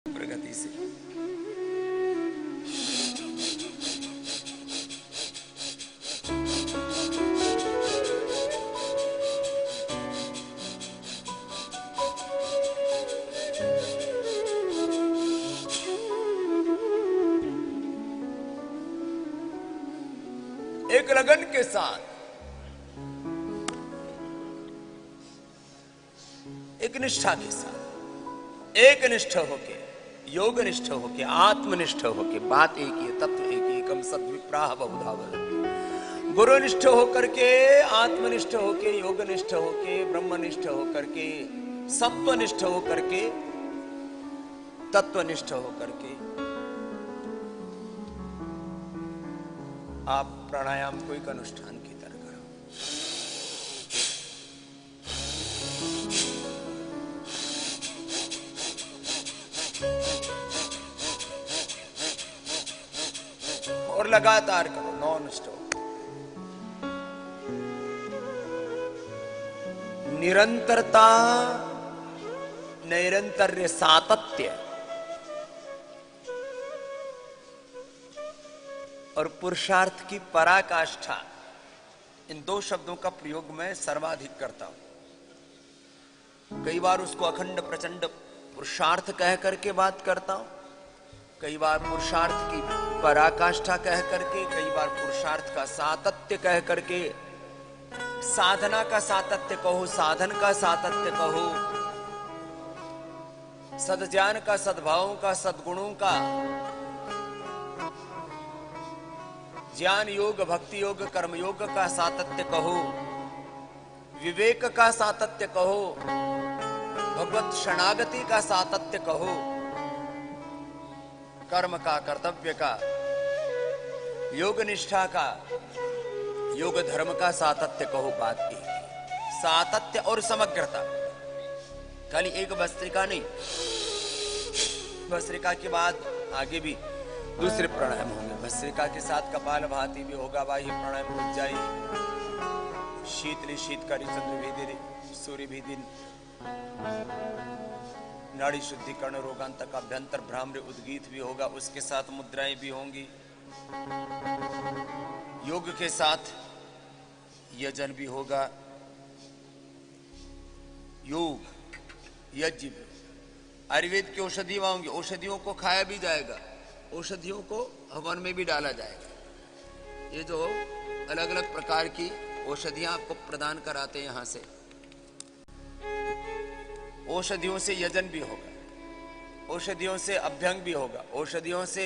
प्रगति से। एक लगन के साथ, एक निष्ठा के साथ, एक निष्ठ होके, योग निष्ठ होके, आत्मनिष्ठ होके, बात एक ही, तत्व एक ही, एकम सद्विप्राह बहुधा वदन्ति। गुरुनिष्ठ होकर के, आत्मनिष्ठ होके, योगनिष्ठ होके, ब्रह्मनिष्ठ होकर के, सत्वनिष्ठ होकर के, तत्वनिष्ठ होकर के आप प्राणायाम को एक अनुष्ठान की तरह करो। और लगातार करो, नॉन स्टॉप। निरंतरता, नैरंतर्य, सातत्य और पुरुषार्थ की पराकाष्ठा, इन दो शब्दों का प्रयोग मैं सर्वाधिक करता हूं। कई बार उसको अखंड प्रचंड पुरुषार्थ कह करके बात करता हूं, कई बार पुरुषार्थ की पराकाष्ठा कह करके, कई बार पुरुषार्थ का सातत्य कह करके, साधना का सातत्य कहो, साधन का सातत्य कहो, सद्ज्ञान का, सद्भावों का, सद्गुणों का, ज्ञान योग, भक्ति योग, कर्म योग का सातत्य कहो, विवेक का सातत्य कहो, भगवत शरणागति का सातत्य कहो, कर्म का, कर्तव्य का, योग निष्ठा का, योग धर्म का सातत्य कहो, बात एक ही। सातत्य और समग्रता, खाली एक भस्त्रिका नहीं। भस्त्रिका के बाद आगे भी दूसरे प्राणायाम होंगे। भस्त्रिका के साथ कपाल भाती भी होगा, बाह्य प्राणायाम, उज्जाई, शीतली, शीतकारी, चंद्रभेदी, सूर्यभेदी, नाड़ी शुद्धिकरण, रोगांतक, अभ्यंतर, भ्राम्र, उद्गीत भी होगा। उसके साथ मुद्राएं भी होंगी। योग के साथ यजन भी होगा। योग, यज्ञ, आयुर्वेद की औषधियां होंगी। औषधियों को खाया भी जाएगा, औषधियों को हवन में भी डाला जाएगा। ये जो अलग अलग प्रकार की औषधियां आपको प्रदान कराते हैं यहां से, औषधियों से यजन भी होगा, औषधियों से अभ्यंग भी होगा, औषधियों से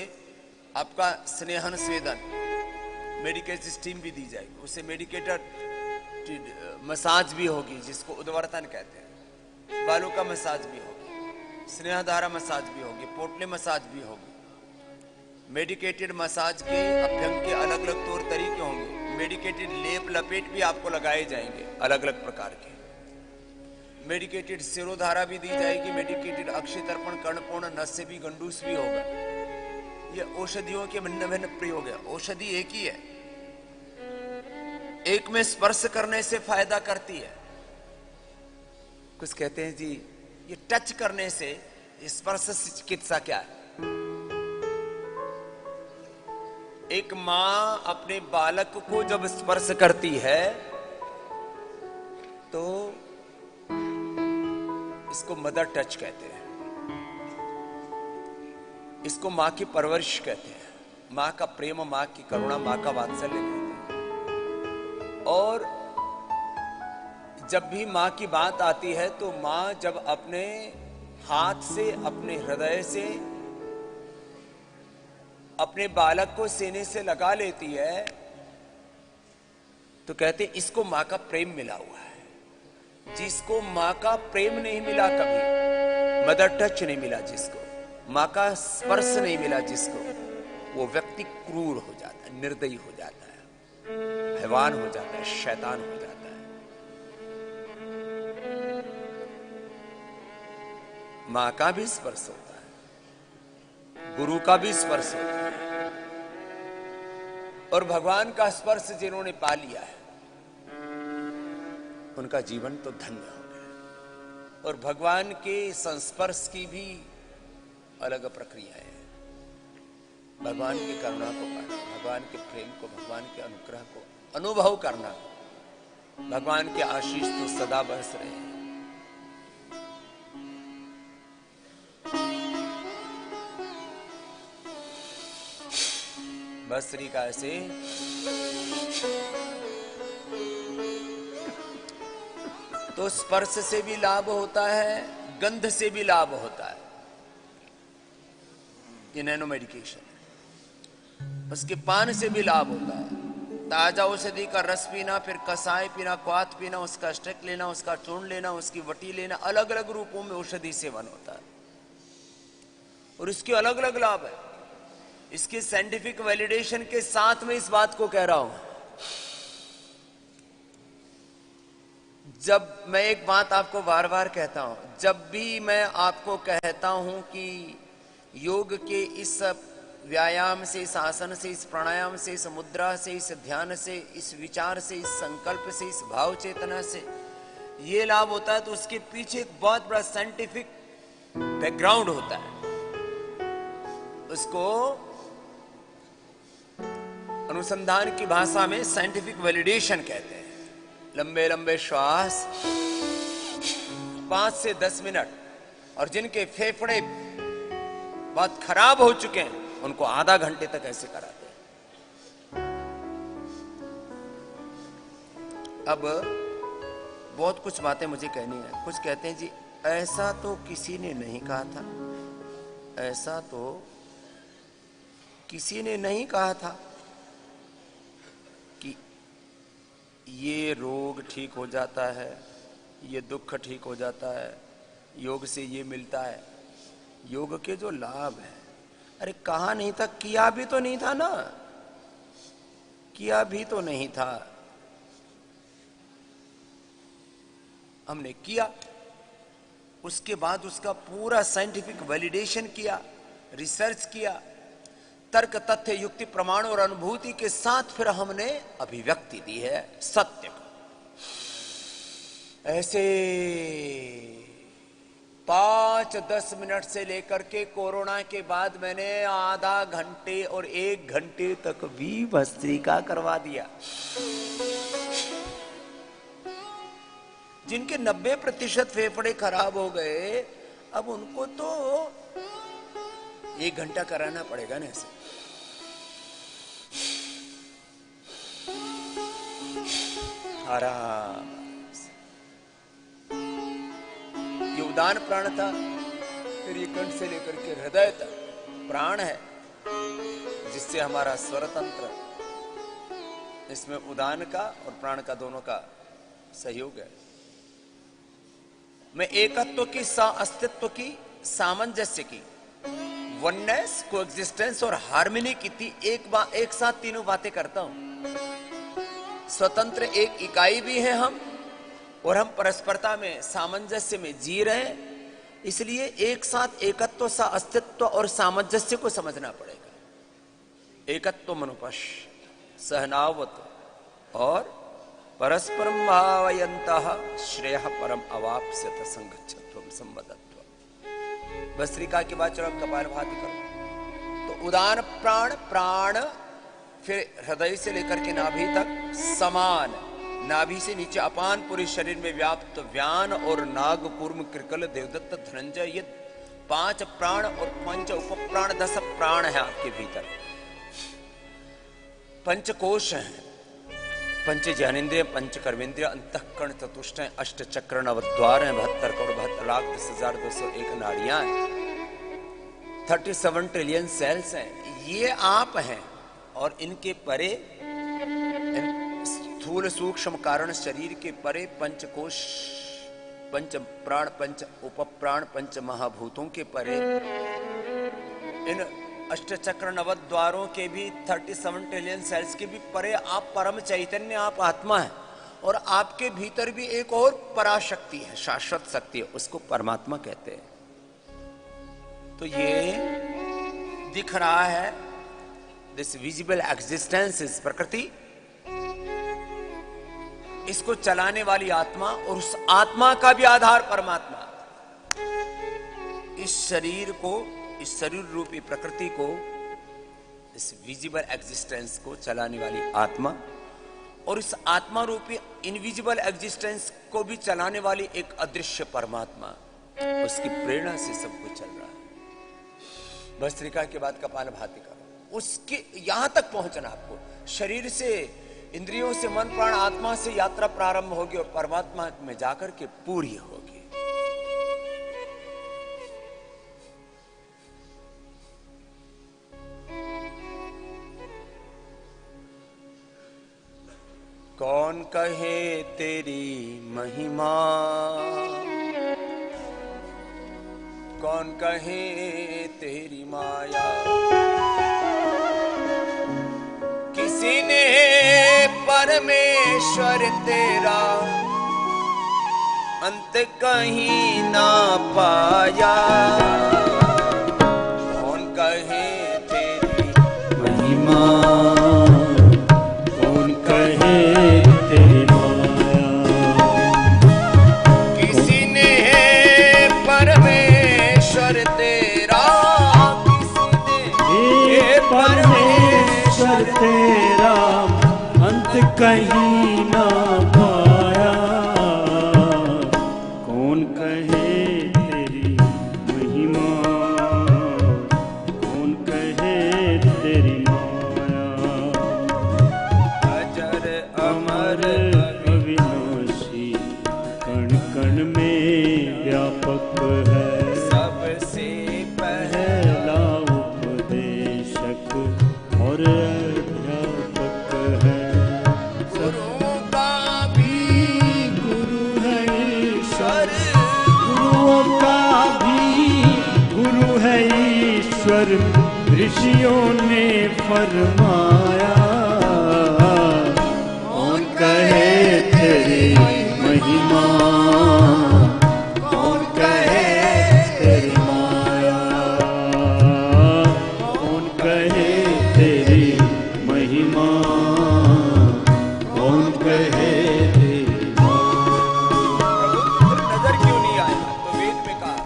आपका स्नेहन स्वेदन, मेडिकेटेड स्टीम भी दी जाएगी, उससे मेडिकेटेड मसाज भी होगी, जिसको उद्वर्तन कहते हैं। बालों का मसाज भी होगा, स्नेहधारा मसाज भी होगी, पोटले मसाज भी होगी। मेडिकेटेड मसाज के, अभ्यंग के अलग अलग तौर तरीके होंगे। मेडिकेटेड लेप लपेट भी आपको लगाए जाएंगे, अलग अलग प्रकार के। मेडिकेटेड सिरोधारा भी दी जाएगी। मेडिकेटेड अक्षय तर्पण, कर्णपूर्ण, नस्य भी, गंडूस भी होगा। ये औषधियों के भिन्न भिन्न प्रयोग है। औषधि एक ही है, एक में स्पर्श करने से फायदा करती है। कुछ कहते हैं जी ये टच करने से, स्पर्श से चिकित्सा क्या है? एक मां अपने बालक को जब स्पर्श करती है तो इसको मदर टच कहते हैं, इसको मां की परवरिश कहते हैं, मां का प्रेम, मां की करुणा, मां का वात्सल्य कहते हैं। और जब भी मां की बात आती है तो मां जब अपने हाथ से, अपने हृदय से अपने बालक को सीने से लगा लेती है तो कहते इसको मां का प्रेम मिला हुआ है। जिसको मां का प्रेम नहीं मिला, कभी मदर टच नहीं मिला, जिसको मां का स्पर्श नहीं मिला, जिसको, वो व्यक्ति क्रूर हो जाता है, निर्दयी हो जाता है, हैवान हो जाता है, शैतान हो जाता है। मां का भी स्पर्श होता है, गुरु का भी स्पर्श होता है, और भगवान का स्पर्श जिन्होंने पा लिया है उनका जीवन तो धन्य हो गया। और भगवान के संस्पर्श की भी अलग प्रक्रियाएं हैं। भगवान की करुणा को पाना, भगवान के प्रेम को, भगवान के अनुग्रह को अनुभव करना, भगवान के आशीष तो सदा बरस रहे हैं। भस्त्रिका से तो स्पर्श से भी लाभ होता है, गंध से भी लाभ होता है। ये नैनो मेडिकेशन है। उसके पान से भी लाभ होता है। ताजा औषधि का रस पीना, फिर कसाय पीना, क्वाथ पीना, उसका स्टेक लेना, उसका चूर्ण लेना, उसकी वटी लेना, अलग अलग रूपों में औषधि सेवन होता है और इसके अलग अलग लाभ है। इसके साइंटिफिक वैलिडेशन के साथ में इस बात को कह रहा हूं। जब मैं एक बात आपको बार बार कहता हूं, जब भी मैं आपको कहता हूं कि योग के इस व्यायाम से, इस आसन से, इस प्राणायाम से, इस मुद्रा से, इस ध्यान से, इस विचार से, इस संकल्प से, इस भाव चेतना से ये लाभ होता है, तो उसके पीछे एक बहुत बड़ा साइंटिफिक बैकग्राउंड होता है। उसको अनुसंधान की भाषा में साइंटिफिक वैलिडेशन कहते हैं। लंबे लंबे श्वास 5 से 10 मिनट, और जिनके फेफड़े बहुत खराब हो चुके हैं उनको आधा घंटे तक ऐसे कराते हैं। अब बहुत कुछ बातें मुझे कहनी है। कुछ कहते हैं जी ऐसा तो किसी ने नहीं कहा था, ऐसा तो किसी ने नहीं कहा था कि ये रोग ठीक हो जाता है, ये दुख ठीक हो जाता है, योग से ये मिलता है। योग के जो लाभ है, अरे कहा नहीं था, किया भी तो नहीं था ना, किया भी तो नहीं था। हमने किया, उसके बाद उसका पूरा साइंटिफिक वैलिडेशन किया, रिसर्च किया, तर्क तथ्य युक्ति प्रमाण और अनुभूति के साथ फिर हमने अभिव्यक्ति दी है सत्य को। ऐसे 5-10 मिनट से लेकर के कोरोना के बाद मैंने आधा घंटे और 1 घंटे तक भी भस्त्रिका करवा दिया। जिनके 90% फेफड़े खराब हो गए, अब उनको तो 1 घंटा कराना पड़ेगा ना ऐसे। आराम। ये उदान प्राण था, फिर ये कंठ से लेकर के हृदय तक प्राण है, जिससे हमारा स्वर तंत्र, इसमें उदान का और प्राण का दोनों का सहयोग है। मैं एकत्व की, अस्तित्व की, सामंजस्य की, वननेस, कोएग्जिस्टेंस और हार्मनी की थी एक साथ तीनों बातें करता हूं। स्वतंत्र एक इकाई भी है हम, और हम परस्परता में, सामंजस्य में जी रहे हैं। इसलिए एक साथ एकत्व, सा अस्तित्व और सामंजस्य को समझना पड़ेगा। एकत्व मनुपश सहनावत और परस्परम भावयन्तः श्रेयः परम अवाप्स्यत संगच्छत्वम संवदत्व। भस्त्रिका के बाद चलो कपालभाति करो। तो उदान प्राण, प्राण फिर हृदय से लेकर के नाभि तक समान, नाभि से नीचे अपान पूरे शरीर में व्याप्त व्यान और नाग, कूर्म, कृकल, देवदत्त, धनंजय, ये 5 प्राण और 5 उपप्राण, 10 प्राण है आपके भीतर। 5 कोश हैं, 5 ज्ञानेन्द्रिय, 5 कर्मेंद्रिय, अंतःकरण, चतुष्ट, 8 चक्र, 9 द्वार हैं, 72 करोड़ 72,10,201 नाड़ियां हैं, 37 ट्रिलियन सेल्स हैं। ये आप हैं, और इनके परे, स्थूल सूक्ष्म कारण शरीर के परे 5 कोश, 5 प्राण, 5 उपप्राण, 5 महाभूतों के परे, इन 8 चक्र 9 द्वारों के भी, 37 ट्रिलियन सेल्स के भी परे आप परम चैतन्य, आप आत्मा है। और आपके भीतर भी एक और पराशक्ति है, शाश्वत शक्ति है, उसको परमात्मा कहते हैं। तो ये दिख रहा है, दिस विजिबल एग्जिस्टेंस इज प्रकृति, इसको चलाने वाली आत्मा, और उस आत्मा का भी आधार परमात्मा। इस शरीर को इस शरीर रूपी प्रकृति को, इस विजिबल एग्जिस्टेंस को चलाने वाली आत्मा, और इस आत्मा रूपी इनविजिबल एग्जिस्टेंस को भी चलाने वाली एक अदृश्य परमात्मा, उसकी प्रेरणा से सब कुछ चल रहा है। भस्त्रिका के बाद कपालभाति करो, उसके यहां तक पहुंचना आपको। शरीर से, इंद्रियों से, मन प्राण आत्मा से यात्रा प्रारंभ होगी और परमात्मा में जाकर के पूरी होगी। कौन कहे तेरी महिमा, कौन कहे तेरी माया, किसी ने परमेश्वर तेरा अंत कहीं ना पाया। कौन कहे तेरी महिमा, कौन कहे तेरी माया, किसी ने परमेश्वर तेरा, किसी ने परमेश्वर तेरा अंत कहीं ना पाया। कौन कहे तेरी महिमा, कौन कहे तेरी माया, अजर अमर अविनाशी कण कण में व्यापक है, सबसे पहला उपदेशक और अध्यापक है। गुरु का भी गुरु है ईश्वर, गुरुओं का भी गुरु है ईश्वर, ऋषियों ने फरमाया। कौन कहे तेरी महिमा, कौन कहे तेरी माया, कौन कहे तेरी महिमा, कौन कहे तेरी माया। प्रभु नजर क्यों नहीं आया? तो वेद में कहा,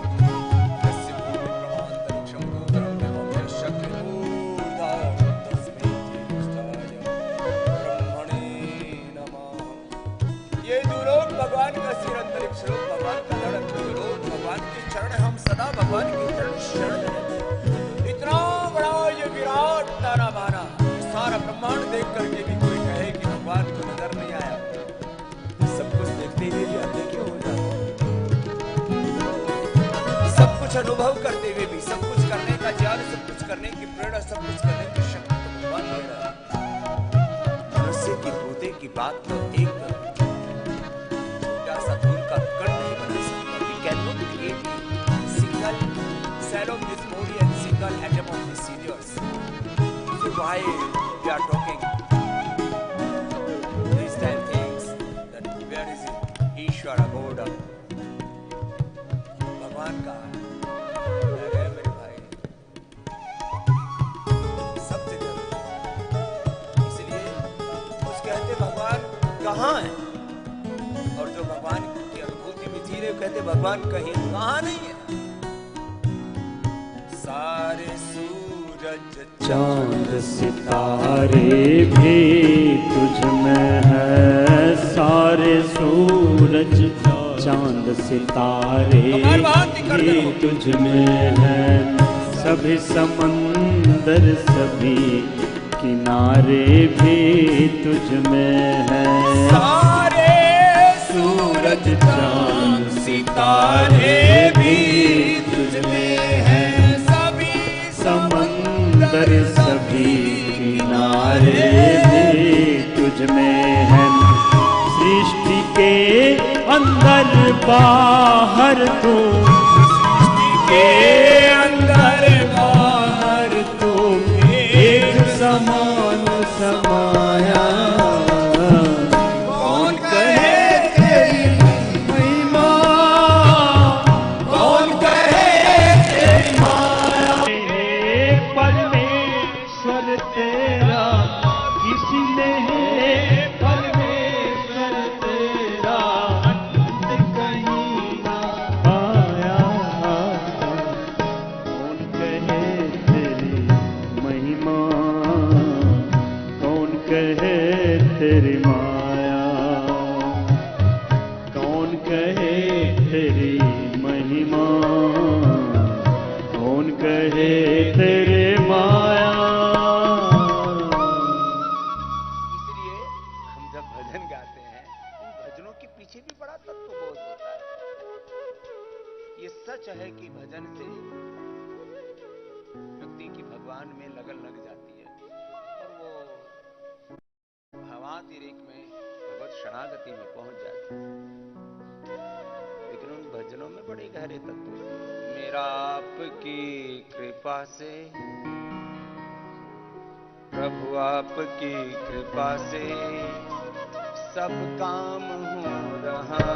यस्य भूमि प्रमांतरिक्षं भूतलं देवं शक्तिमूर्धा तस्मै ज्येष्ठाय ब्रह्मणे नमः। ये दुलोक भगवान का सिर, अंतरिक्ष लोक भगवान का धड़, लोक भगवान के चरण, हम सदा भगवान के चरण शरण हैं। इतना बड़ा ये विराट तारा बाना, सारा ब्रह्मांड देख करके भी कोई कहे कि भगवान को नजर नहीं आया, सब कुछ देखते हुए भी अंधे क्यों हो जाते? सब कुछ अनुभव करते हुए भी, सब कुछ करने का ज्ञान, सब कुछ करने की प्रेरणा, सब कुछ करने की शक्ति तो भगवान दे रहा है। मनुष्य की बूते की बात तो एक छोटा सा धूल का कण नहीं बना सकता। We cannot create a single cell of this body and single atom of this universe. So why we are talking these type things that where is it? ईश्वर अबोध भगवान का है मेरे भाई, सब जगह। इसलिए कुछ कहते भगवान कहाँ है, और जो भगवान की अनुभूति में जी रहे कहते भगवान कहीं कहाँ नहीं है। सारे सूरज चांद सितारे भी तुझ में है, सारे सूरज चांद सितारे भी तुझ में है, सभी समंदर सभी किनारे भी तुझ में है। सारे सूरज चांद सितारे भी तुझ में है, सभी समंदर सभी किनारे भी तुझ में है। सृष्टि के अंदर बाहर तू, सृष्टि के अंदर बाहर तू एक समान समाया। कौन कहे तेरी महिमा, कौन कहे तेरी माया। परमेश्वर तेरा किसी ने परमेश्वर तेरा अंत कहीं ना पाया। तेरी माया, कौन कहे तेरी महिमा, कौन कहे तेरे माया। इसलिए हम जब भजन गाते हैं, इन भजनों के पीछे भी बड़ा तत्वबोध होता है। ये सच है कि भजन से व्यक्ति की भगवान में लगन लग जाती है और वो भावातिरेक में भगवत शरणागति में पहुंच जाती है। लेकिन उन भजनों में बड़े गहरे तत्व हैं। मेरा आपकी कृपा से, प्रभु आपकी कृपा से सब काम हो रहा